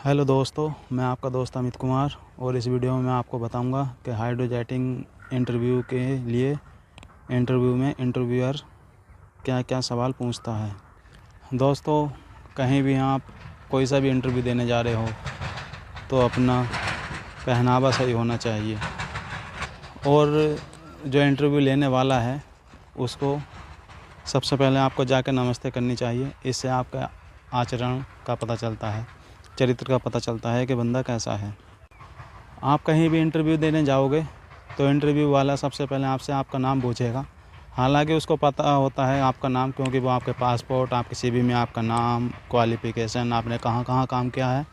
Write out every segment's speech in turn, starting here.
Hello दोस्तों, मैं आपका दोस्त अमित कुमार और इस वीडियो में मैं आपको बताऊंगा कि हाइड्रोजैटिंग इंटरव्यू के लिए इंटरव्यू में इंटरव्यूअर क्या क्या सवाल पूछता है। दोस्तों, कहीं भी आप कोई सा भी इंटरव्यू देने जा रहे हो तो अपना पहनावा सही होना चाहिए और जो इंटरव्यू लेने वाला है उसको सबसे पहले आपको जाकर नमस्ते करनी चाहिए। इससे आपका आचरण का पता चलता है, चरित्र का पता चलता है कि बंदा कैसा है। आप कहीं भी इंटरव्यू देने जाओगे तो इंटरव्यू वाला सबसे पहले आपसे आपका नाम पूछेगा। हालांकि उसको पता होता है आपका नाम, क्योंकि वो आपके पासपोर्ट, आपके सीवी में आपका नाम, क्वालिफ़िकेशन, आपने कहाँ कहाँ काम किया है,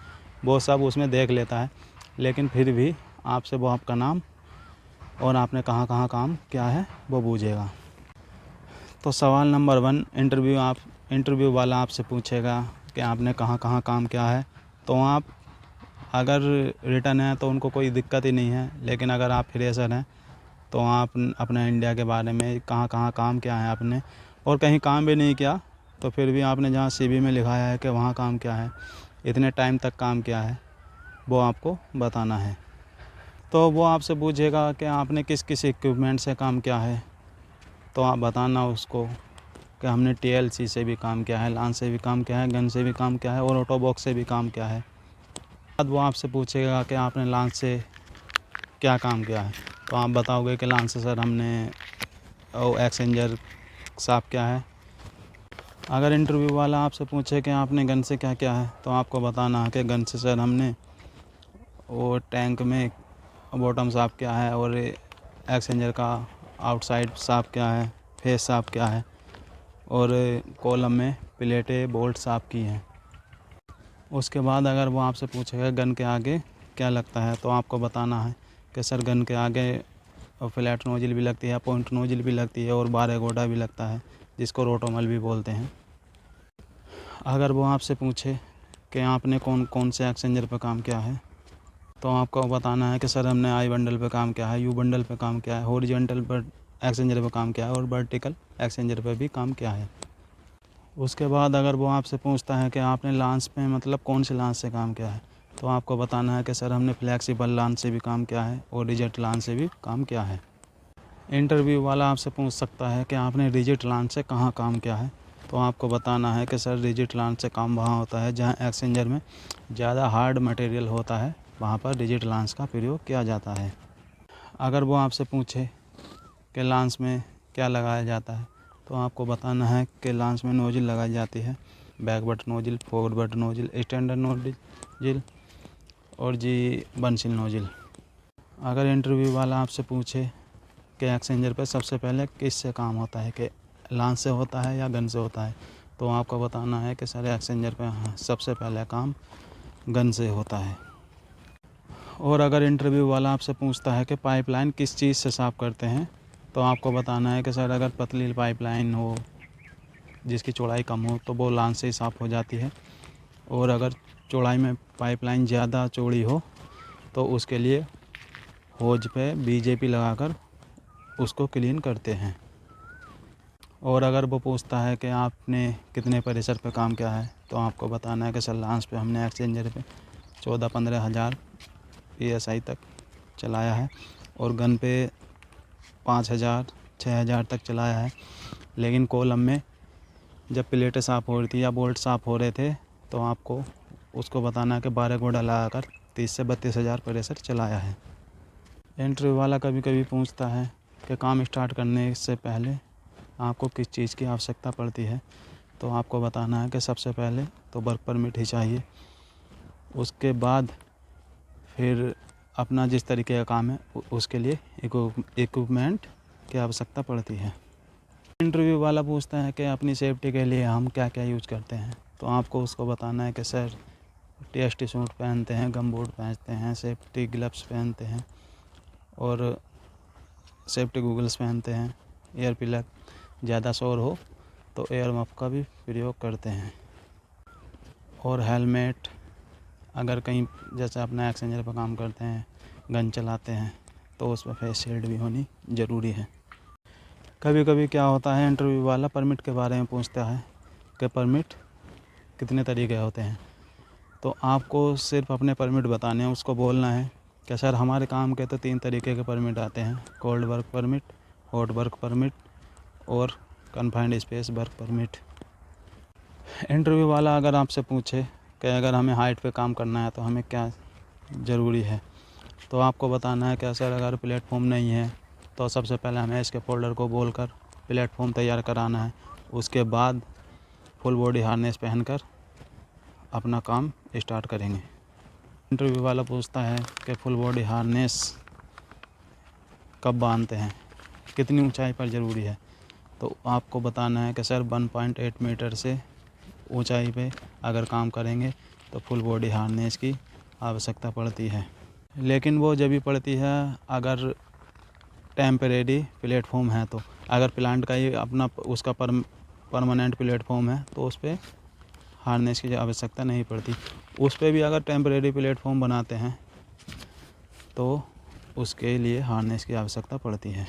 वो सब उसमें देख लेता है। लेकिन फिर भी आपसे वो आपका नाम और आपने कहाँ कहाँ काम किया है वो पूछेगा। तो सवाल नंबर 1, इंटरव्यू वाला आपसे पूछेगा कि आपने कहाँ कहाँ काम किया है। तो आप अगर रिटर्न है तो उनको कोई दिक्कत ही नहीं है, लेकिन अगर आप फ्रेशर हैं तो आप अपने इंडिया के बारे में कहाँ कहाँ काम किया है आपने, और कहीं काम भी नहीं किया तो फिर भी आपने जहाँ सीवी में लिखाया है कि वहाँ काम किया है, इतने टाइम तक काम किया है, वो आपको बताना है। तो वो आपसे पूछेगा कि आपने किस किस इक्विपमेंट से काम किया है, तो आप बताना उसको कि हमने TLC से भी काम किया है, लांच से भी काम किया है, गन से भी काम किया है और ऑटो बॉक्स से भी काम किया है। बाद वो आपसे पूछेगा कि आपने लांच से क्या काम किया है, तो आप बताओगे कि लांच से सर हमने एक्सचेंजर साफ़ किया है। अगर इंटरव्यू वाला आपसे पूछे कि आपने गन से क्या किया है, तो आपको बताना है कि गन से सर हमने वो टैंक में बॉटम साफ़ किया है और एक्सचेंजर का आउटसाइड साफ़ किया है, फेस साफ़ किया है और कॉलम में प्लेटें बोल्ट साफ़ की हैं। उसके बाद अगर वो आपसे पूछेगा गन के आगे क्या लगता है, तो आपको बताना है कि सर गन के आगे फ्लैट नोजल भी लगती है, पॉइंट नोजल भी लगती है और बारह गोडा भी लगता है, जिसको रोटोमल भी बोलते हैं। अगर वो आपसे पूछे कि आपने कौन कौन से एक्सचेंजर पर काम किया है, तो आपको बताना है कि सर हमने आई बंडल पर काम किया है, यू बंडल पर काम किया है, हॉरिजॉन्टल पर एक्सचेंजर पर काम किया है और वर्टिकल एक्सचेंजर पर भी काम किया है। उसके बाद अगर वो आपसे पूछता है कि आपने लांच पे मतलब कौन से लांच से काम किया है, तो आपको बताना है कि सर हमने फ्लेक्सिबल लांच से भी काम किया है और रिजिड लांच से भी काम किया है। इंटरव्यू वाला आपसे पूछ सकता है कि आपने रिजिड लांच से कहाँ काम किया है, तो आपको बताना है कि सर रिजिड लांच से काम वहाँ होता है जहाँ एक्सचेंजर में ज़्यादा हार्ड मटेरियल होता है, वहाँ पर रिजिड लांच का प्रयोग किया जाता है। अगर वो आपसे पूछे कि लांच में क्या लगाया जाता है, तो आपको बताना है कि लांच में नोजल लगाई जाती है, back but nozzle, forward but nozzle, standard nozzle और बंसिल नोजल। अगर इंटरव्यू वाला आपसे पूछे कि एक्सचेंजर पे सबसे पहले किससे काम होता है, कि लांच से होता है या गन से होता है, तो आपको बताना है कि सर एक्सचेंजर पे सबसे पहले काम गन से होता है। और अगर इंटरव्यू वाला आपसे पूछता है कि पाइपलाइन किस चीज़ से साफ़ करते हैं, तो आपको बताना है कि सर अगर पतली पाइपलाइन हो जिसकी चौड़ाई कम हो तो वो लांच से ही साफ़ हो जाती है, और अगर चौड़ाई में पाइपलाइन ज़्यादा चौड़ी हो तो उसके लिए होज पे BJP लगाकर उसको क्लीन करते हैं। और अगर वो पूछता है कि आपने कितने प्रेशर पे काम किया है, तो आपको बताना है कि सर लांच पे हमने एक्सचेंजर पे 14-15 हज़ार PSI तक चलाया है और गन पे 5,000-6,000 तक चलाया है। लेकिन कॉलम में जब प्लेटें साफ़ हो रही थी या बोल्ट साफ़ हो रहे थे, तो आपको उसको बताना है कि 12 गोडा लगाकर 30 से 32 हज़ार प्रेशर चलाया है। इंटरव्यू वाला कभी कभी पूछता है कि काम स्टार्ट करने से पहले आपको किस चीज़ की आवश्यकता पड़ती है, तो आपको बताना है कि सबसे पहले तो वर्क परमिट ही चाहिए, उसके बाद फिर अपना जिस तरीके का काम है उसके लिए इक्विपमेंट की आवश्यकता पड़ती है। इंटरव्यू वाला पूछता है कि अपनी सेफ्टी के लिए हम क्या क्या यूज़ करते हैं, तो आपको उसको बताना है कि सर TST सूट पहनते हैं, गम बूट पहनते हैं, सेफ्टी ग्लव्स पहनते हैं और सेफ्टी गूगल्स पहनते हैं, एयर प्लग ज़्यादा शोर हो तो एयर मफ का भी प्रयोग करते हैं, और हेलमेट अगर कहीं जैसे अपना एक्सचेंजर पर काम करते हैं, गन चलाते हैं, तो उस पर फेस शील्ड भी होनी ज़रूरी है। कभी कभी क्या होता है, इंटरव्यू वाला परमिट के बारे में पूछता है कि परमिट कितने तरीके होते हैं, तो आपको सिर्फ अपने परमिट बताने हैं, उसको बोलना है कि सर हमारे काम के तो 3 तरीके के परमिट आते हैं, cold work permit, hot work permit और confined space work permit. Interview वाला अगर आपसे पूछे कि अगर हमें हाइट पे काम करना है तो हमें क्या ज़रूरी है, तो आपको बताना है कि सर अगर प्लेटफॉर्म नहीं है तो सबसे पहले हमें इसके फोल्डर को बोलकर प्लेटफॉर्म तैयार कराना है। उसके बाद फुल बॉडी हार्नेस पहनकर अपना काम स्टार्ट करेंगे। इंटरव्यू वाला पूछता है कि फुल बॉडी हार्नेस कब बांधते हैं, कितनी ऊंचाई पर ज़रूरी है, तो आपको बताना है कि सर 1.8 मीटर से ऊंचाई पे अगर काम करेंगे तो फुल बॉडी हार्नेस की आवश्यकता पड़ती है। लेकिन वो जब भी पड़ती है अगर टेम्परेरी प्लेटफॉर्म है, तो अगर प्लांट का ही अपना उसका परमानेंट प्लेटफॉर्म है तो उस पर हार्नेस की आवश्यकता नहीं पड़ती। उस पर भी अगर टेम्परेरी प्लेटफॉर्म बनाते हैं तो उसके लिए हार्नेस की आवश्यकता पड़ती है।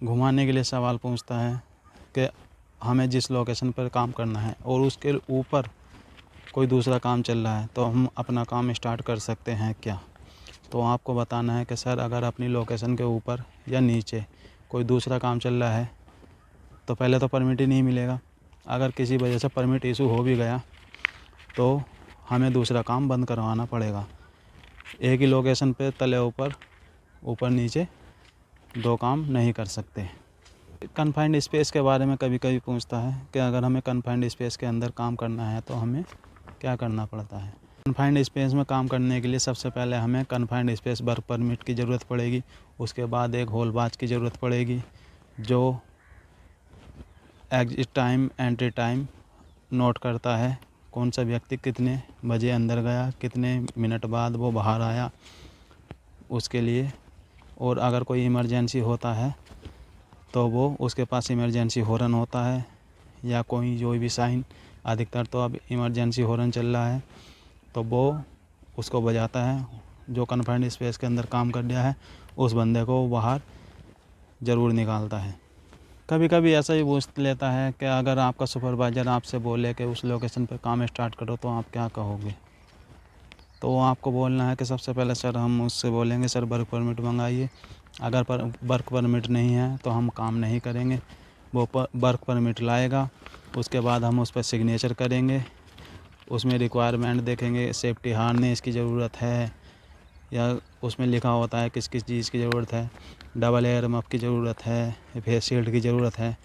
घुमाने के लिए सवाल पूछता है कि हमें जिस लोकेशन पर काम करना है और उसके ऊपर कोई दूसरा काम चल रहा है तो हम अपना काम स्टार्ट कर सकते हैं क्या, तो आपको बताना है कि सर अगर अपनी लोकेशन के ऊपर या नीचे कोई दूसरा काम चल रहा है तो पहले तो परमिट ही नहीं मिलेगा। अगर किसी वजह से परमिट इशू हो भी गया तो हमें दूसरा काम बंद करवाना पड़ेगा। एक ही लोकेशन पे तले ऊपर नीचे 2 काम नहीं कर सकते। कन्फाइंड स्पेस के बारे में कभी कभी पूछता है कि अगर हमें कन्फाइंड स्पेस के अंदर काम करना है तो हमें क्या करना पड़ता है। कन्फाइंड स्पेस में काम करने के लिए सबसे पहले हमें कन्फाइंड स्पेस वर्क परमिट की ज़रूरत पड़ेगी। उसके बाद एक होल बाज की ज़रूरत पड़ेगी जो exit time entry time note करता है, कौन सा व्यक्ति कितने बजे अंदर गया, कितने मिनट बाद वो बाहर आया उसके लिए। और अगर कोई इमरजेंसी होता है तो वो उसके पास इमरजेंसी हॉर्न होता है या कोई जो भी साइन, अधिकतर तो अब इमरजेंसी हॉर्न चल रहा है तो वो उसको बजाता है। जो कन्फाइंड स्पेस के अंदर काम कर दिया है उस बंदे को बाहर ज़रूर निकालता है। कभी कभी ऐसा ही पूछ लेता है कि अगर आपका सुपरवाइज़र आपसे बोले कि उस लोकेशन पर काम स्टार्ट करो तो आप क्या कहोगे, तो आपको बोलना है कि सबसे पहले सर हम उससे बोलेंगे सर वर्क परमिट मंगाइए। अगर वर्क परमिट नहीं है तो हम काम नहीं करेंगे। वो वर्क परमिट लाएगा, उसके बाद हम उस पर सिग्नेचर करेंगे। उसमें रिक्वायरमेंट देखेंगे, सेफ्टी हार्नेस की ज़रूरत है या उसमें लिखा होता है किस किस चीज़ की ज़रूरत है, डबल एयर मफ की ज़रूरत है, फेस शील्ड की ज़रूरत है।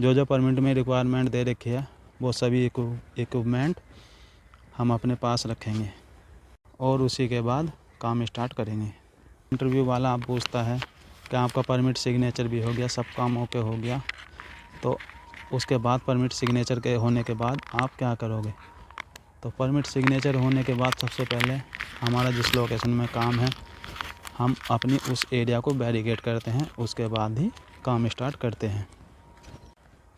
जो परमिट में रिक्वायरमेंट दे रखी है वो सभी इक्विपमेंट हम अपने पास रखेंगे और उसी के बाद काम स्टार्ट करेंगे। इंटरव्यू वाला आप पूछता है कि आपका परमिट सिग्नेचर भी हो गया, सब काम ओके हो गया, तो उसके बाद परमिट सिग्नेचर के होने के बाद आप क्या करोगे, तो परमिट सिग्नेचर होने के बाद सबसे पहले हमारा जिस लोकेशन में काम है हम अपनी उस एरिया को बैरिकेड करते हैं, उसके बाद ही काम स्टार्ट करते हैं।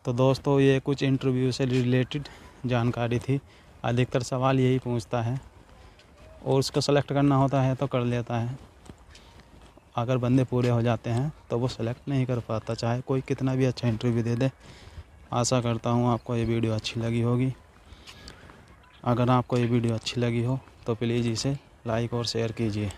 तो दोस्तों ये कुछ इंटरव्यू से रिलेटेड जानकारी थी। अधिकतर सवाल यही पूछता है और उसको सेलेक्ट करना होता है तो कर लेता है। अगर बंदे पूरे हो जाते हैं तो वो सेलेक्ट नहीं कर पाता, चाहे कोई कितना भी अच्छा इंटरव्यू दे दे। आशा करता हूँ आपको ये वीडियो अच्छी लगी होगी। अगर आपको ये वीडियो अच्छी लगी हो तो प्लीज़ इसे लाइक और शेयर कीजिए।